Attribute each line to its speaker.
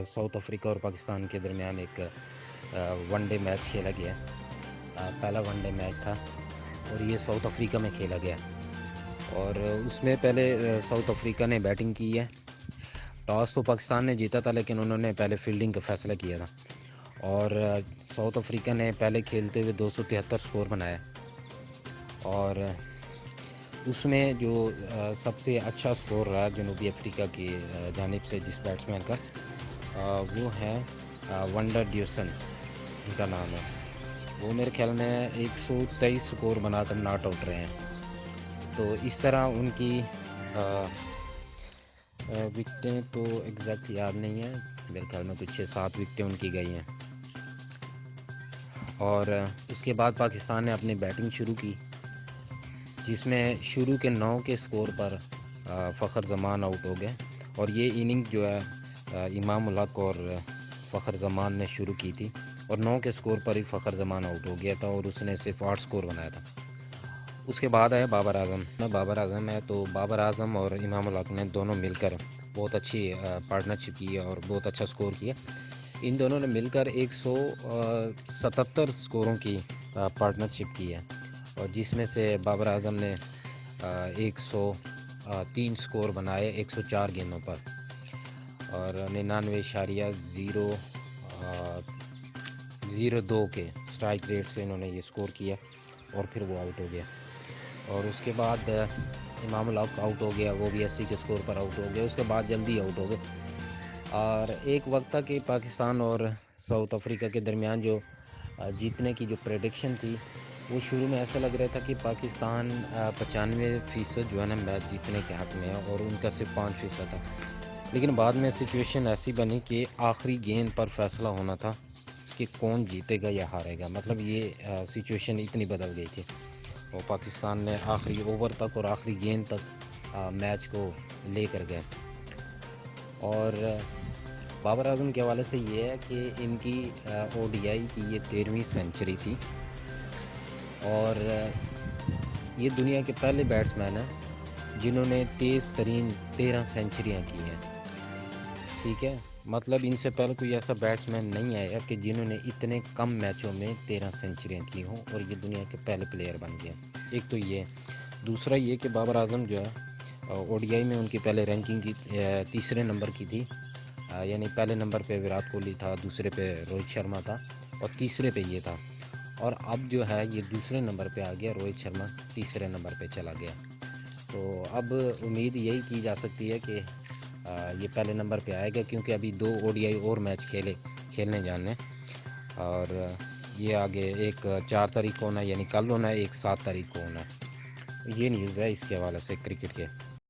Speaker 1: South Africa اور پاکستان کے درمیان ایک ون ڈے میچ کھیلا گیا. پہلا ون ڈے میچ تھا اور یہ ساؤتھ افریقہ میں کھیلا گیا. اور اس میں پہلے ساؤتھ افریقہ نے بیٹنگ کی ہے. ٹاس تو پاکستان نے جیتا تھا لیکن انہوں نے پہلے فیلڈنگ کا فیصلہ کیا تھا. اور ساؤتھ افریقہ نے پہلے کھیلتے ہوئے 273 سکور بنایا. اور اس میں جو سب سے اچھا سکور رہا جنوبی افریقہ کی جانب سے جس بیٹسمین کا وہ ہے ونڈر ڈیوسن ان کا نام ہے. وہ میرے خیال میں 123 سکور بنا کر ناٹ آؤٹ رہے ہیں. تو اس طرح ان کی وکٹیں تو ایگزیکٹ یاد نہیں ہیں، میرے خیال میں کچھ 6-7 وکٹیں ان کی گئی ہیں. اور اس کے بعد پاکستان نے اپنی بیٹنگ شروع کی جس میں شروع کے 9 کے سکور پر فخر زمان آؤٹ ہو گئے. اور یہ اننگ جو ہے امام الحق اور فخر زمان نے شروع کی تھی اور 9 کے سکور پر ہی فخر زمان آؤٹ ہو گیا تھا اور اس نے صرف 8 سکور بنایا تھا. اس کے بعد ہے بابر اعظم. بابر اعظم ہے تو بابر اعظم اور امام الحق نے دونوں مل کر بہت اچھی پارٹنرشپ کی اور بہت اچھا سکور کیا. ان دونوں نے مل کر 177 سکوروں کی پارٹنرشپ کی ہے اور جس میں سے بابر اعظم نے 103 سکور بنائے 104 گیندوں پر اور 99.002 کے سٹرائک ریٹ سے انہوں نے یہ سکور کیا اور پھر وہ آؤٹ ہو گیا. اور اس کے بعد امام الحق آؤٹ ہو گیا، وہ بھی 80 کے سکور پر آؤٹ ہو گیا. اس کے بعد جلدی آؤٹ ہو گئے. اور ایک وقت تھا کہ پاکستان اور ساؤتھ افریقہ کے درمیان جو جیتنے کی جو پریڈکشن تھی وہ شروع میں ایسا لگ رہا تھا کہ پاکستان 95% جو ہے نا میچ جیتنے کے حق میں ہے اور ان کا صرف 5% تھا. لیکن بعد میں سچویشن ایسی بنی کہ آخری گیند پر فیصلہ ہونا تھا کہ کون جیتے گا یا ہارے گا. مطلب یہ سچویشن اتنی بدل گئی تھی اور پاکستان نے آخری اوور تک اور آخری گیند تک میچ کو لے کر گئے. اور بابر اعظم کے حوالے سے یہ ہے کہ ان کی او ڈی آئی کی یہ 13ویں سینچری تھی اور یہ دنیا کے پہلے بیٹسمین ہیں جنہوں نے تیز ترین 13 سینچریاں کی ہیں. ٹھیک ہے، مطلب ان سے پہلے کوئی ایسا بیٹسمین نہیں آیا کہ جنہوں نے اتنے کم میچوں میں 13 سینچریاں کی ہوں اور یہ دنیا کے پہلے پلیئر بن گئے. ایک تو یہ، دوسرا یہ کہ بابر اعظم جو ہے او ڈی آئی میں ان کی پہلے رینکنگ کی 3 نمبر کی تھی. یعنی پہلے نمبر پہ وراٹ کوہلی تھا، دوسرے پہ روہت شرما تھا اور تیسرے پہ یہ تھا. اور اب جو ہے یہ دوسرے نمبر پہ آ گیا، روہت شرما تیسرے نمبر پہ چلا گیا. تو اب امید یہی کی جا سکتی ہے کہ یہ پہلے نمبر پہ آئے گا کیونکہ ابھی 2 او ڈی آئی اور میچ کھیلنے جانے اور یہ آگے ایک 4 تاریخ کو ہونا ہے، یعنی کل ہونا ہے، ایک 7 تاریخ کو ہونا ہے. یہ نیوز ہے اس کے حوالے سے کرکٹ کے.